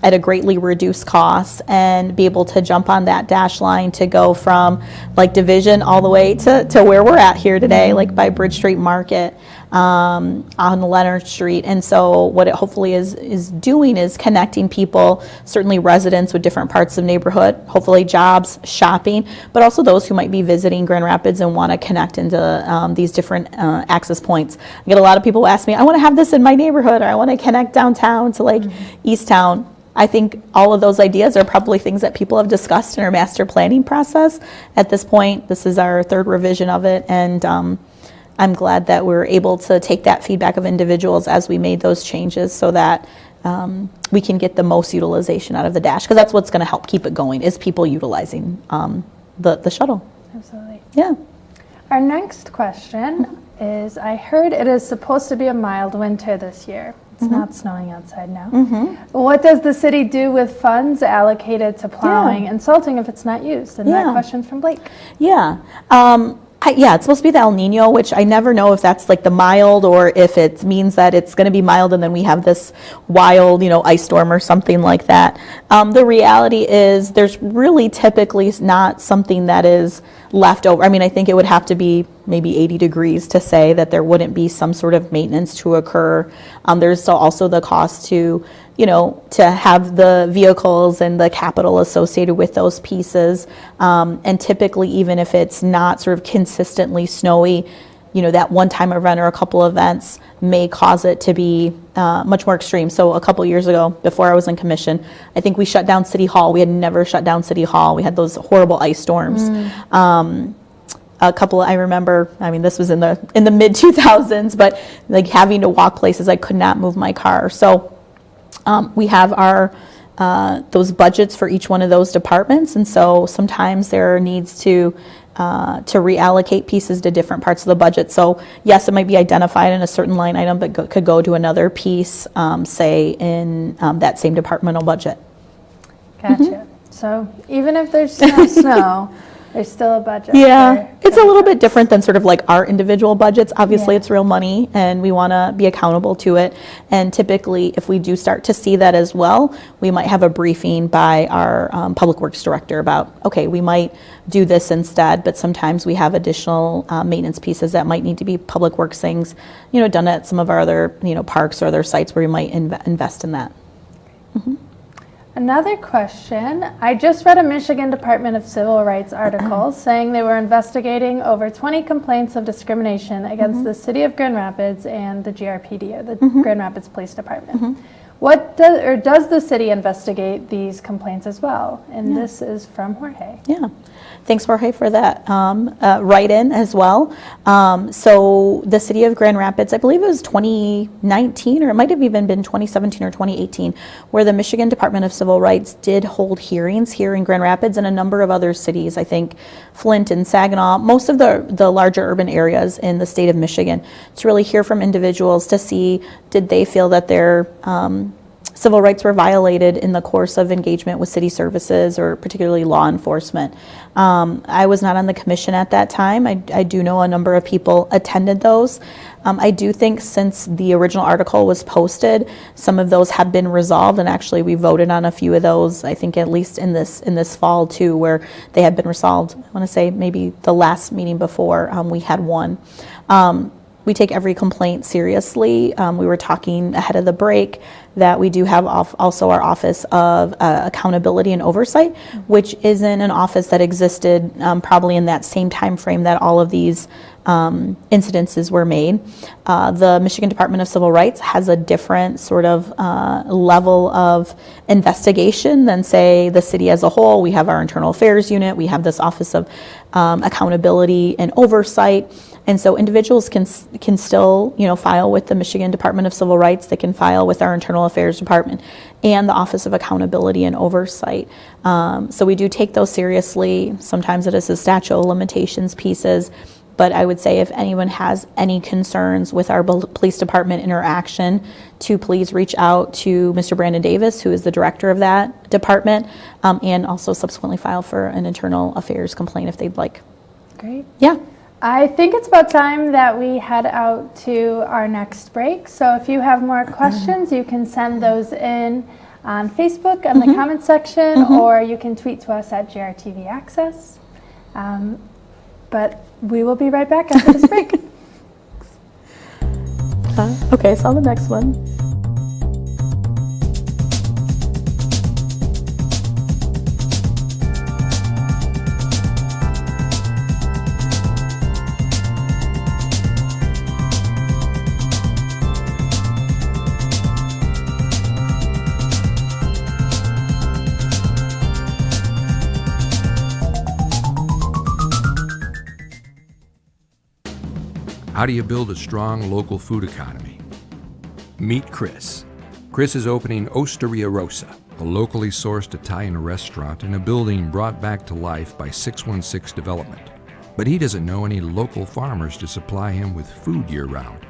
at a greatly reduced cost and be able to jump on that dash line to go from like Division all the way to where we're at here today, like by Bridge Street Market on Leonard Street. And so what it hopefully is doing is connecting people, certainly residents with different parts of the neighborhood, hopefully jobs, shopping, but also those who might be visiting Grand Rapids and want to connect into these different access points. I get a lot of people who ask me, I want to have this in my neighborhood, or I want to connect downtown to like East Town. I think all of those ideas are probably things that people have discussed in our master planning process. At this point, this is our third revision of it, and I'm glad that we're able to take that feedback of individuals as we made those changes so that we can get the most utilization out of the dash, because that's what's going to help keep it going, is people utilizing the shuttle.
Absolutely.
Yeah.
Our next question is, I heard it is supposed to be a mild winter this year. It's not snowing outside now. What does the city do with funds allocated to plowing and salting if it's not used? And that question's from Blake.
Yeah. It's supposed to be the El Nino, which I never know if that's like the mild or if it means that it's going to be mild and then we have this wild, ice storm or something like that. The reality is there's really typically not something that is left over. I mean, I think it would have to be maybe 80 degrees to say that there wouldn't be some sort of maintenance to occur. There's also the cost to have the vehicles and the capital associated with those pieces. And typically, even if it's not sort of consistently snowy, that one-time event or a couple events may cause it to be much more extreme. So a couple years ago, before I was in commission, I think we shut down City Hall. We had never shut down City Hall. We had those horrible ice storms. I remember, this was in the mid 2000s, but like having to walk places I could not move my car. So we have our those budgets for each one of those departments, and so sometimes there are needs to reallocate pieces to different parts of the budget. So yes, it might be identified in a certain line item, but could go to another piece, say in that same departmental budget.
Gotcha. So even if there's no snow, there's still a budget.
Yeah, it's a little bit different than sort of like our individual budgets. Obviously, it's real money, and we want to be accountable to it. And typically, if we do start to see that as well, we might have a briefing by our Public Works Director about, okay, we might do this instead, but sometimes we have additional maintenance pieces that might need to be Public Works things, done at some of our other, parks or other sites where we might invest in that.
Another question. I just read a Michigan Department of Civil Rights article saying they were investigating over 20 complaints of discrimination against the city of Grand Rapids and the GRPD, or the Grand Rapids Police Department. Does the city investigate these complaints as well? And this is from Jorge.
Yeah. Thanks, Jorge, for that write-in as well. So the city of Grand Rapids, I believe it was 2019, or it might have even been 2017 or 2018, where the Michigan Department of Civil Rights did hold hearings here in Grand Rapids and a number of other cities, I think Flint and Saginaw, most of the larger urban areas in the state of Michigan, to really hear from individuals to see, did they feel that their civil rights were violated in the course of engagement with city services or particularly law enforcement. I was not on the commission at that time. I do know a number of people attended those. I do think since the original article was posted, some of those have been resolved, and actually we voted on a few of those, I think at least in this fall too, where they had been resolved. I want to say maybe the last meeting before we had one. We take every complaint seriously. We were talking ahead of the break that we do have also our Office of Accountability and Oversight, which isn't an office that existed probably in that same time frame that all of these incidences were made. The Michigan Department of Civil Rights has a different sort of level of investigation than, say, the city as a whole. We have our Internal Affairs Unit. We have this Office of Accountability and Oversight. And so individuals can still, file with the Michigan Department of Civil Rights. They can file with our Internal Affairs Department and the Office of Accountability and Oversight. So we do take those seriously. Sometimes it is the statute of limitations pieces. But I would say if anyone has any concerns with our police department interaction, to please reach out to Mr. Brandon Davis, who is the director of that department, and also subsequently file for an internal affairs complaint if they'd like.
Great.
Yeah.
I think it's about time that we head out to our next break. So if you have more questions, you can send those in on Facebook in the comments section, or you can tweet to us at GRTV Access. But we will be right back after this break.
Okay, so on the next one.
How do you build a strong local food economy? Meet Chris. Chris is opening Osteria Rosa, a locally sourced Italian restaurant in a building brought back to life by 616 Development. But he doesn't know any local farmers to supply him with food year-round.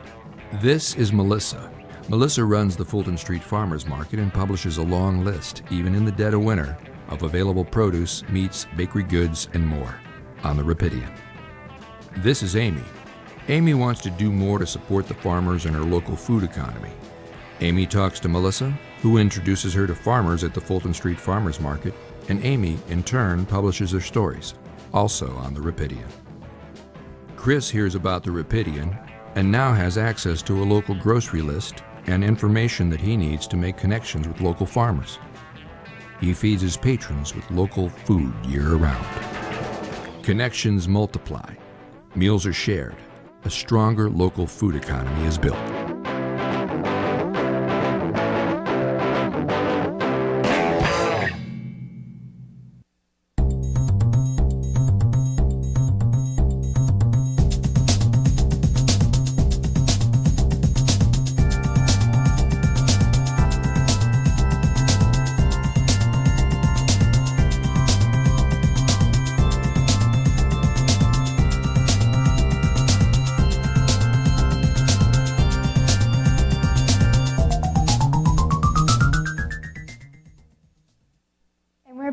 This is Melissa. Melissa runs the Fulton Street Farmers Market and publishes a long list, even in the dead of winter, of available produce, meats, bakery goods, and more on the Rapidian. This is Amy. Amy wants to do more to support the farmers in her local food economy. Amy talks to Melissa, who introduces her to farmers at the Fulton Street Farmers Market, and Amy, in turn, publishes their stories, also on the Rapidian. Chris hears about the Rapidian and now has access to a local grocery list and information that he needs to make connections with local farmers. He feeds his patrons with local food year-round. Connections multiply. Meals are shared. A stronger local food economy is built.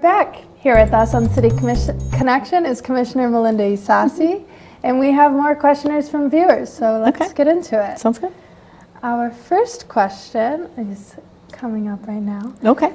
Back here with us on City Connection is Commissioner Milinda Ysasi, and we have more questioners from viewers, so let's get into it.
Sounds good.
Our first question is coming up right now.
Okay.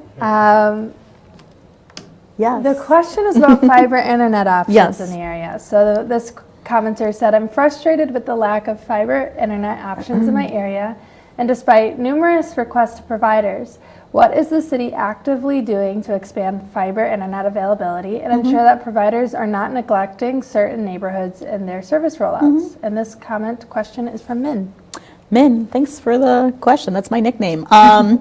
Yes.
The question is about fiber internet options
Yes.
in the area. So this commenter said, I'm frustrated with the lack of fiber internet options in my area. And despite numerous requests to providers, what is the city actively doing to expand fiber internet availability and ensure that providers are not neglecting certain neighborhoods in their service rollouts? And this question is from Min.
Min, thanks for the question. That's my nickname. I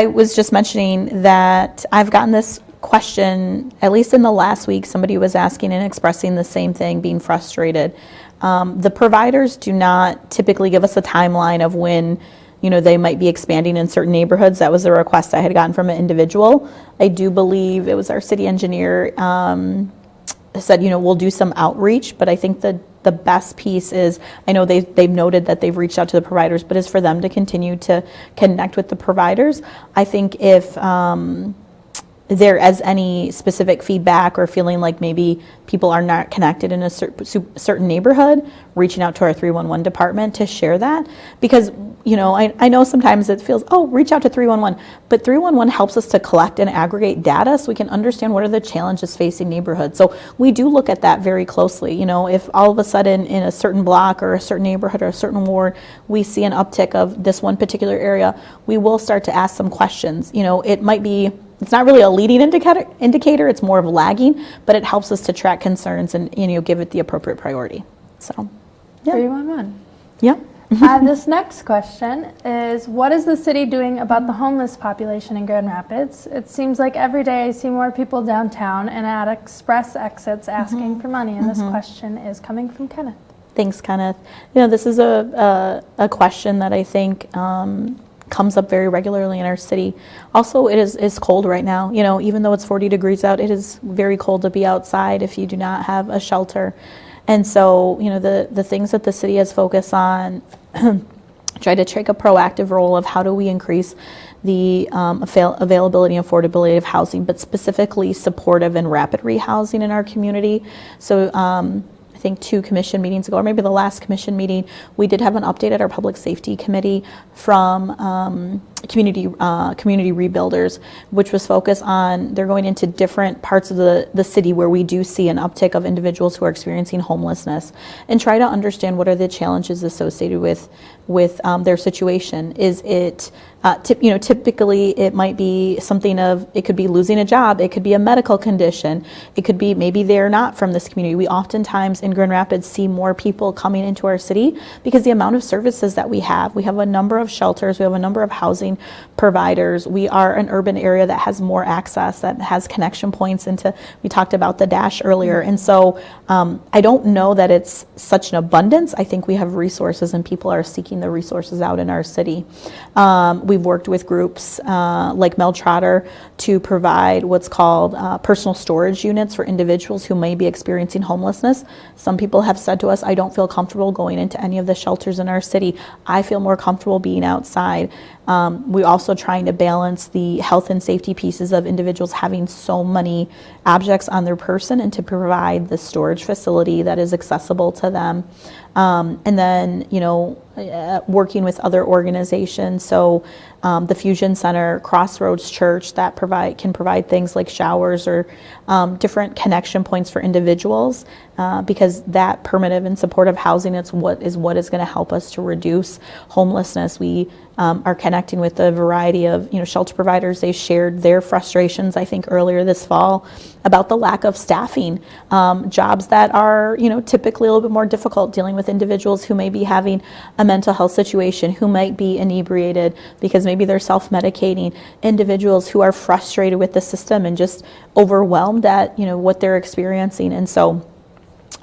was just mentioning that I've gotten this question, at least in the last week, somebody was asking and expressing the same thing, being frustrated. The providers do not typically give us a timeline of when they might be expanding in certain neighborhoods. That was a request I had gotten from an individual. I do believe it was our city engineer said, we'll do some outreach, but I think the best piece is, I know they've noted that they've reached out to the providers, but is for them to continue to connect with the providers. I think if there is any specific feedback or feeling like maybe people are not connected in a certain neighborhood, reaching out to our 311 department to share that. Because, I know sometimes it feels, reach out to 311, but 311 helps us to collect and aggregate data so we can understand what are the challenges facing neighborhoods. So we do look at that very closely. If all of a sudden in a certain block or a certain neighborhood or a certain ward, we see an uptick of this one particular area, we will start to ask some questions. It might be, it's not really a leading indicator, it's more of lagging, but it helps us to track concerns and give it the appropriate priority. So, yeah.
311.
Yeah.
This next question is, what is the city doing about the homeless population in Grand Rapids? It seems like every day I see more people downtown and at express exits asking for money, and this question is coming from Kenneth.
Thanks, Kenneth. This is a question that I think comes up very regularly in our city. Also, it is cold right now. Even though it's 40 degrees out, it is very cold to be outside if you do not have a shelter. And so, the things that the city has focused on, try to take a proactive role of how do we increase the availability and affordability of housing, but specifically supportive and rapid rehousing in our community. So, I think 2 commission meetings ago, or maybe the last commission meeting, we did have an update at our public safety committee from community rebuilders, which was focused on, they're going into different parts of the city where we do see an uptick of individuals who are experiencing homelessness, and try to understand what are the challenges associated with their situation. Is it typically it might be something of, it could be losing a job, it could be a medical condition, it could be maybe they're not from this community. We oftentimes in Grand Rapids see more people coming into our city because the amount of services that we have a number of shelters, we have a number of housing providers. We are an urban area that has more access, that has connection points into, we talked about the Dash earlier. And so I don't know that it's such an abundance. I think we have resources and people are seeking the resources out in our city. We've worked with groups like Mel Trotter to provide what's called personal storage units for individuals who may be experiencing homelessness. Some people have said to us, I don't feel comfortable going into any of the shelters in our city. I feel more comfortable being outside. We're also trying to balance the health and safety pieces of individuals having so many objects on their person, and to provide the storage facility that is accessible to them. And then, working with other organizations. So the Fusion Center, Crossroads Church, that can provide things like showers or different connection points for individuals, because that permanent and supportive housing is what is going to help us to reduce homelessness. We are connecting with a variety of shelter providers. They shared their frustrations, I think, earlier this fall about the lack of staffing, jobs that are typically a little bit more difficult, dealing with individuals who may be having a mental health situation, who might be inebriated because maybe they're self-medicating, individuals who are frustrated with the system and just overwhelmed at what they're experiencing. And so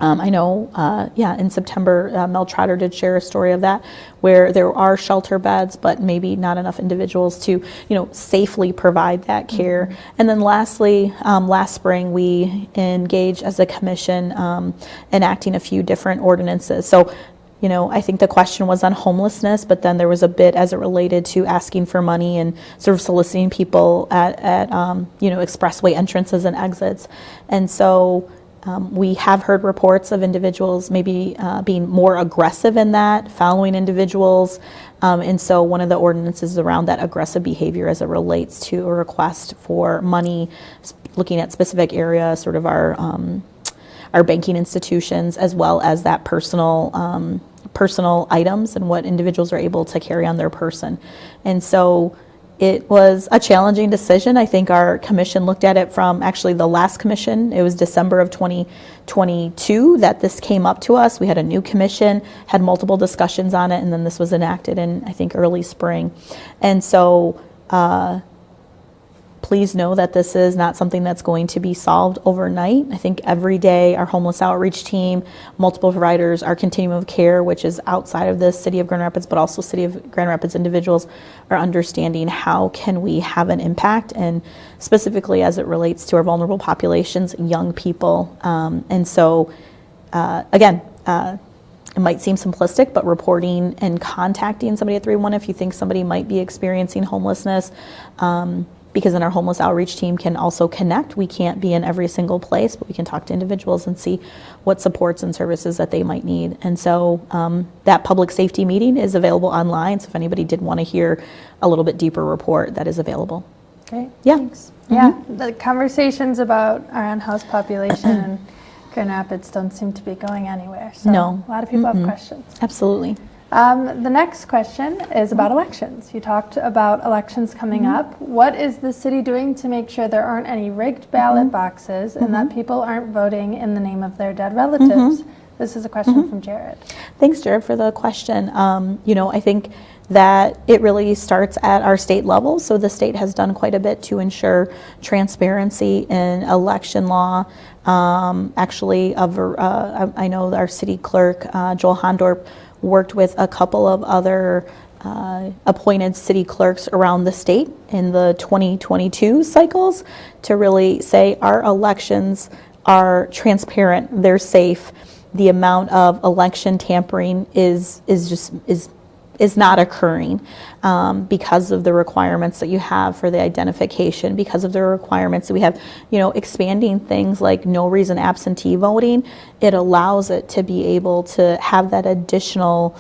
I know, in September, Mel Trotter did share a story of that, where there are shelter beds, but maybe not enough individuals to, safely provide that care. And then lastly, last spring, we engaged as a commission enacting a few different ordinances. So, I think the question was on homelessness, but then there was a bit as it related to asking for money and sort of soliciting people at expressway entrances and exits. And so we have heard reports of individuals maybe being more aggressive in that, following individuals. And so one of the ordinances around that aggressive behavior as it relates to a request for money, looking at specific areas, sort of our banking institutions, as well as that personal personal items and what individuals are able to carry on their person. And so it was a challenging decision. I think our commission looked at it from actually the last commission. It was December of 2022 that this came up to us. We had a new commission, had multiple discussions on it, and then this was enacted in, I think, early spring. And so please know that this is not something that's going to be solved overnight. I think every day our homeless outreach team, multiple providers, our continuum of care, which is outside of the City of Grand Rapids, but also City of Grand Rapids individuals, are understanding how can we have an impact, and specifically as it relates to our vulnerable populations, young people. And so, again, it might seem simplistic, but reporting and contacting somebody at 311 if you think somebody might be experiencing homelessness, because then our homeless outreach team can also connect. We can't be in every single place, but we can talk to individuals and see what supports and services that they might need. And so that public safety meeting is available online. So if anybody did want to hear a little bit deeper report, that is available.
Great.
Yeah.
Thanks. Yeah. The conversations about our unhoused population in Grand Rapids don't seem to be going anywhere. So
No.
a lot of people have questions.
Absolutely.
The next question is about elections. You talked about elections coming up. What is the city doing to make sure there aren't any rigged ballot boxes and that people aren't voting in the name of their dead relatives? This is a question from Jared.
Thanks, Jared, for the question. I think that it really starts at our state level. So the state has done quite a bit to ensure transparency in election law. Actually, I know our city clerk, Joel Hondorp, worked with a couple of other appointed city clerks around the state in the 2022 cycles to really say our elections are transparent, they're safe. The amount of election tampering is not occurring because of the requirements that you have for the identification, because of the requirements that we have, expanding things like no reason absentee voting. It allows it to be able to have that additional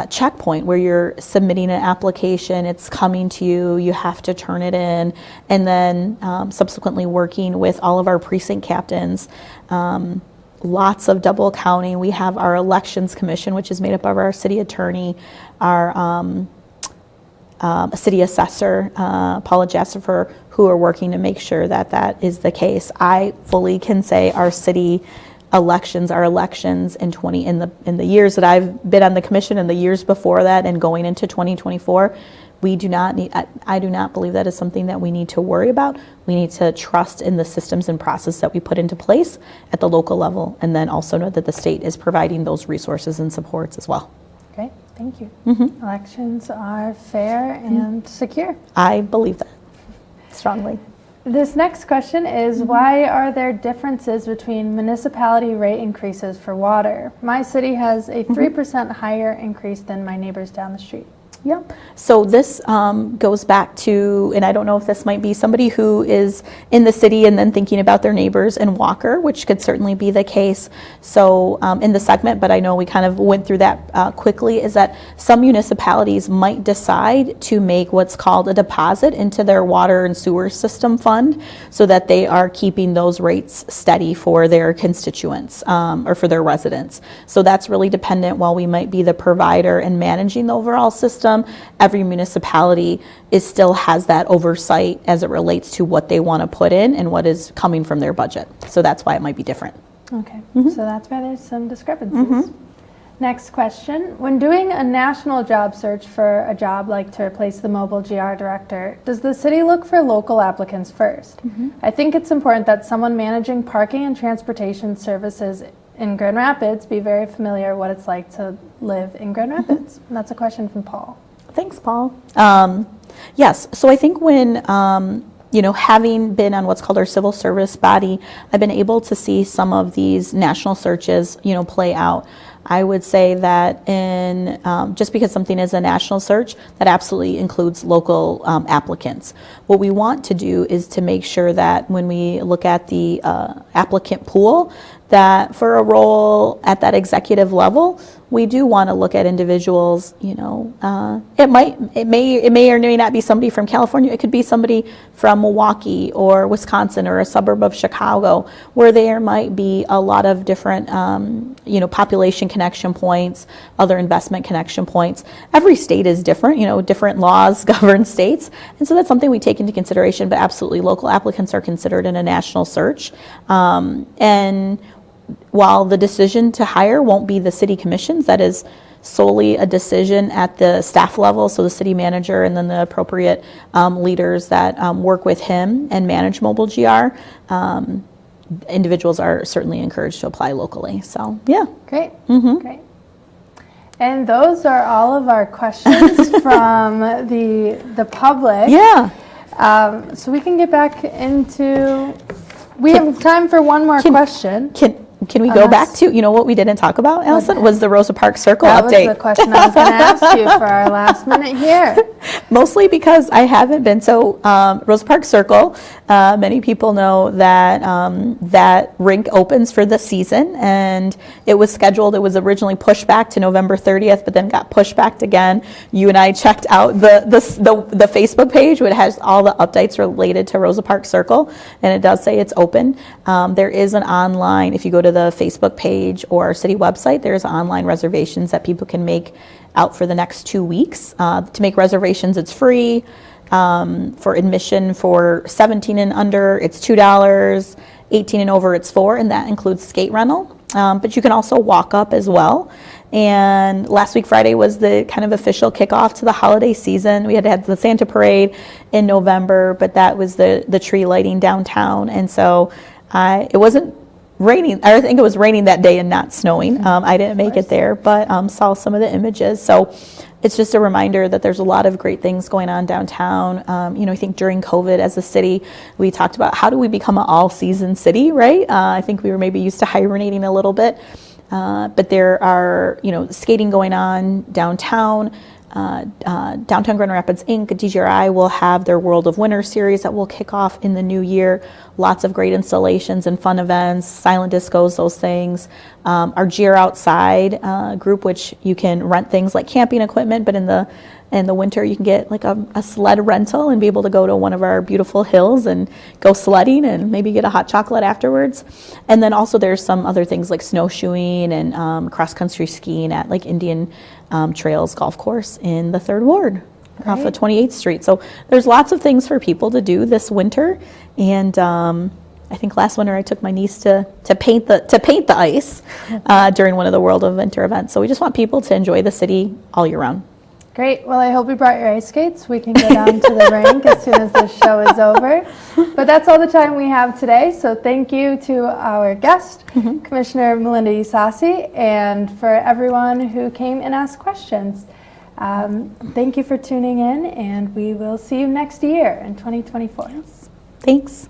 checkpoint where you're submitting an application, it's coming to you, you have to turn it in, and then subsequently working with all of our precinct captains. Lots of double counting. We have our elections commission, which is made up of our city attorney, our city assessor, Paula Jasper, who are working to make sure that that is the case. I fully can say our city elections are elections in the years that I've been on the commission and the years before that and going into 2024. I do not believe that is something that we need to worry about. We need to trust in the systems and process that we put into place at the local level, and then also know that the state is providing those resources and supports as well.
Great, thank you. Elections are fair and secure.
I believe that strongly.
This next question is, why are there differences between municipality rate increases for water? My city has a 3% higher increase than my neighbors down the street.
Yep. So this goes back to, and I don't know if this might be somebody who is in the city and then thinking about their neighbors in Walker, which could certainly be the case. So in the segment, but I know we kind of went through that quickly, is that some municipalities might decide to make what's called a deposit into their water and sewer system fund so that they are keeping those rates steady for their constituents or for their residents. So that's really dependent. While we might be the provider and managing the overall system, every municipality still has that oversight as it relates to what they want to put in and what is coming from their budget. So that's why it might be different.
Okay, so that's why there's some discrepancies. Next question. When doing a national job search for a job like to replace the mobile GR director, does the city look for local applicants first? I think it's important that someone managing parking and transportation services in Grand Rapids be very familiar what it's like to live in Grand Rapids. And that's a question from Paul.
Thanks, Paul. Yes, so I think when, having been on what's called our civil service body, I've been able to see some of these national searches, play out. I would say that in just because something is a national search, that absolutely includes local applicants. What we want to do is to make sure that when we look at the applicant pool, that for a role at that executive level, we do want to look at individuals, it may or may not be somebody from California. It could be somebody from Milwaukee or Wisconsin or a suburb of Chicago, where there might be a lot of different, population connection points, other investment connection points. Every state is different, different laws govern states. And so that's something we take into consideration, but absolutely local applicants are considered in a national search. And while the decision to hire won't be the city commission's, that is solely a decision at the staff level, so the city manager and then the appropriate leaders that work with him and manage Mobile GR, individuals are certainly encouraged to apply locally. So, yeah.
Great. Great. And those are all of our questions from the public.
Yeah.
So we can get back into, we have time for one more question.
Can we go back to, what we didn't talk about, Allison, was the Rosa Parks Circle update.
That was the question I was going to ask you for our last minute here.
Mostly because I haven't been. So Rosa Parks Circle, many people know that that rink opens for the season, and it was scheduled. It was originally pushed back to November 30th, but then got pushed back again. You and I checked out the Facebook page, which has all the updates related to Rosa Parks Circle, and it does say it's open. There is an online, if you go to the Facebook page or our city website, there's online reservations that people can make out for the next 2 weeks. To make reservations, it's free. For admission for 17 and under, it's $2. 18 and over, it's $4, and that includes skate rental. But you can also walk up as well. And last week, Friday, was the kind of official kickoff to the holiday season. We had the Santa Parade in November, but that was the tree lighting downtown. And so it wasn't raining. I think it was raining that day and not snowing. I didn't make it there, but saw some of the images. So it's just a reminder that there's a lot of great things going on downtown. I think during COVID as a city, we talked about how do we become an all-season city, right? I think we were maybe used to hibernating a little bit. But there are, skating going on downtown. Downtown Grand Rapids Inc., DGRI, will have their World of Winter series that will kick off in the new year. Lots of great installations and fun events, silent discos, those things. Our GR Outside group, which you can rent things like camping equipment, but in the winter you can get like a sled rental and be able to go to one of our beautiful hills and go sledding and maybe get a hot chocolate afterwards. And then also there's some other things like snowshoeing and cross-country skiing at like Indian Trails Golf Course in the 3rd Ward off of 28th Street. So there's lots of things for people to do this winter. And I think last winter I took my niece to paint the ice during one of the World of Winter events. So we just want people to enjoy the city all year round.
Great. Well, I hope you brought your ice skates. We can go down to the rink as soon as this show is over. But that's all the time we have today. So thank you to our guest, Commissioner Milinda Ysasi, and for everyone who came and asked questions. Thank you for tuning in, and we will see you next year in 2024.
Yes. Thanks.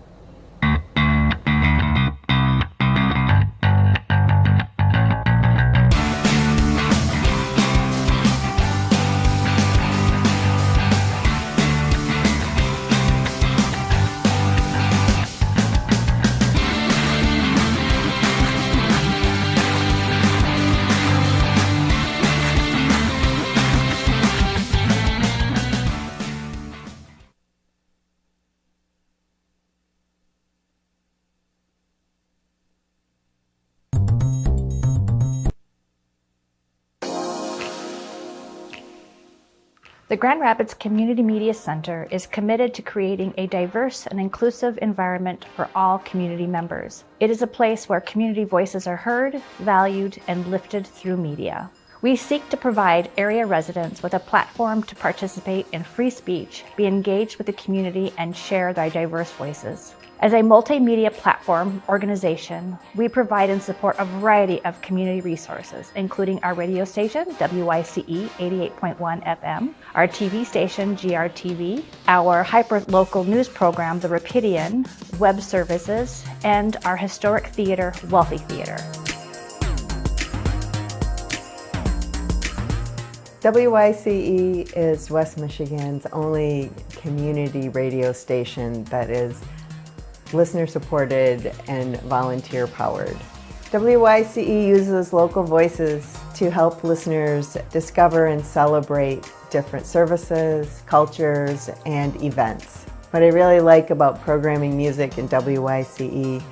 The Grand Rapids Community Media Center is committed to creating a diverse and inclusive environment for all community members. It is a place where community voices are heard, valued, and lifted through media. We seek to provide area residents with a platform to participate in free speech, be engaged with the community, and share their diverse voices. As a multimedia platform organization, we provide and support a variety of community resources, including our radio station, WYCE 88.1 FM, our TV station, GRTV, our hyper-local news program, The Rapidian, web services, and our historic theater, Wealthy Theater.
WYCE is West Michigan's only community radio station that is listener-supported and volunteer-powered. WYCE uses local voices to help listeners discover and celebrate different services, cultures, and events. What I really like about programming music in WYCE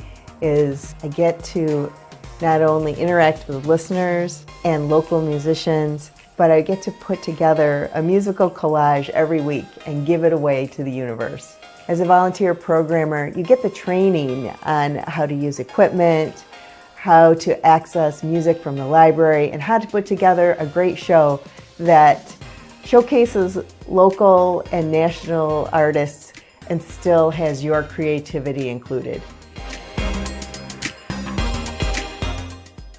is I get to not only interact with listeners and local musicians, but I get to put together a musical collage every week and give it away to the universe. As a volunteer programmer, you get the training on how to use equipment, how to access music from the library, and how to put together a great show that showcases local and national artists and still has your creativity included.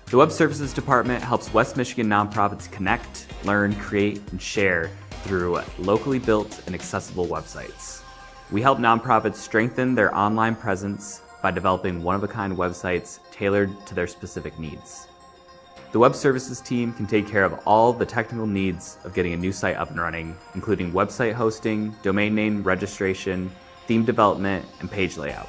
The Web Services Department helps West Michigan nonprofits connect, learn, create, and share through locally built and accessible websites. We help nonprofits strengthen their online presence by developing one-of-a-kind websites tailored to their specific needs. The Web Services team can take care of all the technical needs of getting a new site up and running, including website hosting, domain name registration, theme development, and page layout.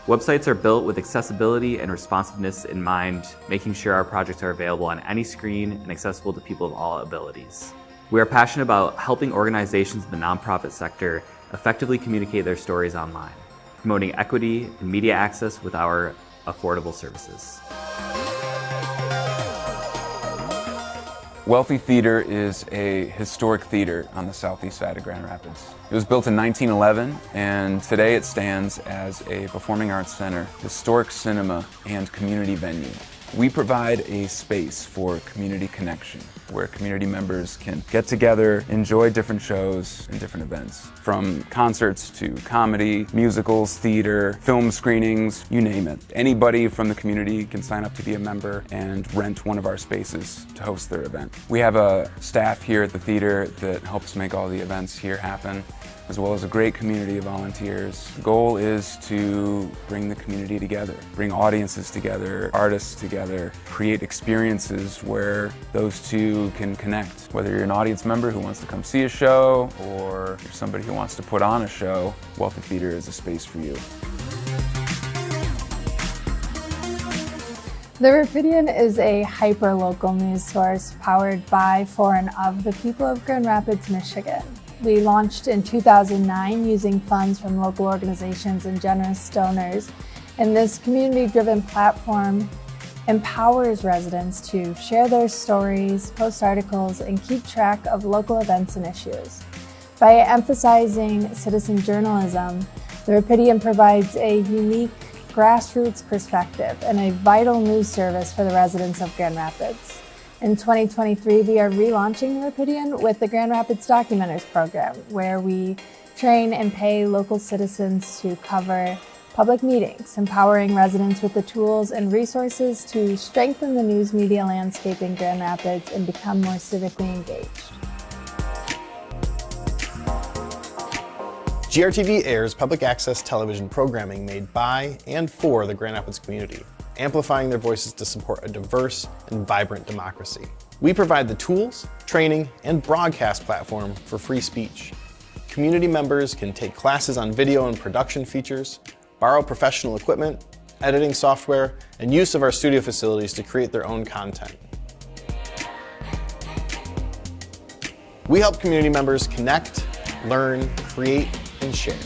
Websites are built with accessibility and responsiveness in mind, making sure our projects are available on any screen and accessible to people of all abilities. We are passionate about helping organizations in the nonprofit sector effectively communicate their stories online, promoting equity and media access with our affordable services.
Wealthy Theater is a historic theater on the southeast side of Grand Rapids. It was built in 1911, and today it stands as a performing arts center, historic cinema, and community venue. We provide a space for community connection, where community members can get together, enjoy different shows and different events, from concerts to comedy, musicals, theater, film screenings, you name it. Anybody from the community can sign up to be a member and rent one of our spaces to host their event. We have a staff here at the theater that helps make all the events here happen, as well as a great community of volunteers. The goal is to bring the community together, bring audiences together, artists together, create experiences where those two can connect. Whether you're an audience member who wants to come see a show, or you're somebody who wants to put on a show, Wealthy Theater is a space for you.
The Rapidian is a hyper-local news source powered by, for, and of the people of Grand Rapids, Michigan. We launched in 2009 using funds from local organizations and generous donors, and this community-driven platform empowers residents to share their stories, post articles, and keep track of local events and issues. By emphasizing citizen journalism, the Rapidian provides a unique grassroots perspective and a vital news service for the residents of Grand Rapids. In 2023, we are relaunching the Rapidian with the Grand Rapids Documenters program, where we train and pay local citizens to cover public meetings, empowering residents with the tools and resources to strengthen the news media landscape in Grand Rapids and become more civically engaged.
GRTV airs public access television programming made by and for the Grand Rapids community, amplifying their voices to support a diverse and vibrant democracy. We provide the tools, training, and broadcast platform for free speech. Community members can take classes on video and production features, borrow professional equipment, editing software, and use of our studio facilities to create their own content. We help community members connect, learn, create, and share.